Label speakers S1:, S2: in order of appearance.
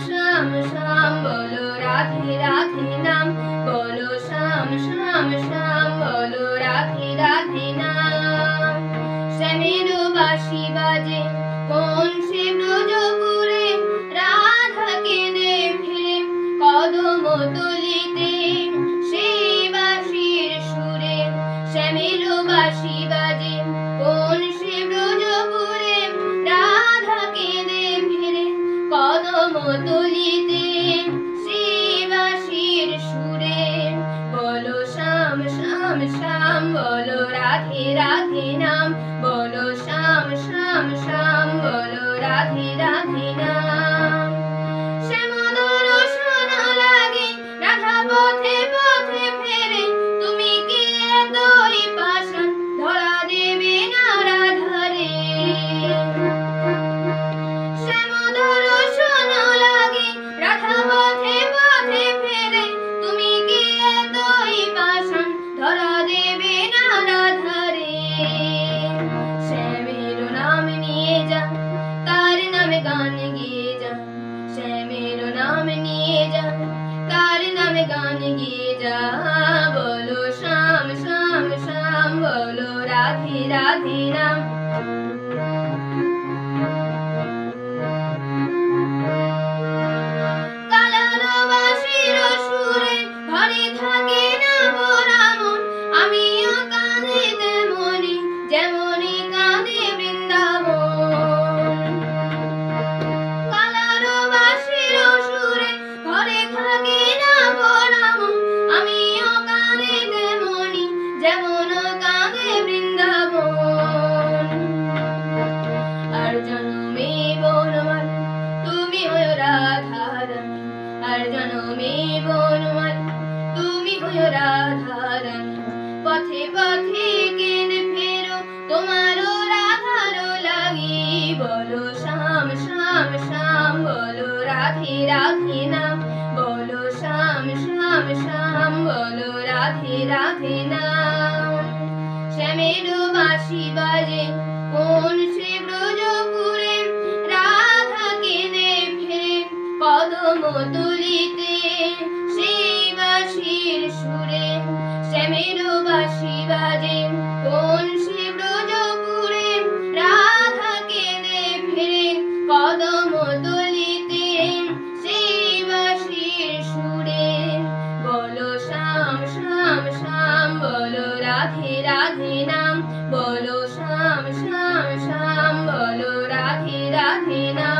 S1: श्याम श्याम बोलो राधे राधे नाम, बोलो श्याम श्याम श्याम बोलो राधे राधे नाम। श्यामेर बाঁশি বাজে কোন সে ব্রজপুরে, রাধা কেঁদে ফিরে কদম তলিতে সেই বাঁশির সুরে। শ্যামের বাঁশি বাজে কোন সে ব্রজপুরে, রাধা কেঁদে ফিরে কদম তলিতে সেই বাঁশির সুরে। বলো শ্যাম শ্যাম শ্যাম বলো রাধে রাধে নাম, বলো শ্যাম শ্যাম শ্যাম বলো রাধে রাধে নাম। শ্যামদর শোনা লাগে রাধা পথে পথে ফেরে, তুমি কি এতই পাষাণ ধরা দেবে না রাধারে। শ্যামদর শোনা লাগে রাধা পথে পথে ফেরে, তুমি কি এতই পাষাণ ধরা দেবে না রাধারে। শ্যামের নাম নিয়ে যা তার নামে গান গিয়ে যা, শ্যামের নাম নিয়ে যা তার নামে গান গিয়ে যা। বলো শ্যাম শ্যাম শ্যাম বলো রাধে রাধে নাম। কালার বাঁশির সুরে ঘরে থাকে না ভরা মন, আমিও কাঁদে তেমনি যেমনি কাঁদে বৃন্দাবন। কালার বাঁশির সুরে ঘরে থাকে না ভরা মন, আমিও কাঁদে তেমনি যেমন কাঁদে বৃন্দাবন। আর জন্মে বনমাল তুমি হয়ে রাধারানী, আর জন্মে বনমাল তুমি হয়ে রাধারানী। পথে পথে কেঁদে ফেরো তোমারও রাধারও লাগি, বলো শ্যাম শ্যাম শ্যাম বলো রাধে রাধে নাম, বলো শ্যাম শ্যাম শ্যাম বলো রাধে রাধে নাম। শ্যামের বাঁশি বাজে কোন সে ব্রজপুরে, রাধা কেঁদে ফিরে কদম তলিতে সেই বাঁশির সুরে। শ্যামের বাঁশি বাজে কোন সে ব্রজপুরে, রাধা কেঁদে ফিরে কদম তলিতে সেই বাঁশির সুরে। বলো শ্যাম শ্যাম শ্যাম বলো রাধে রাধে নাম, বলো শ্যাম শ্যাম শ্যাম বলো রাধে রাধে নাম।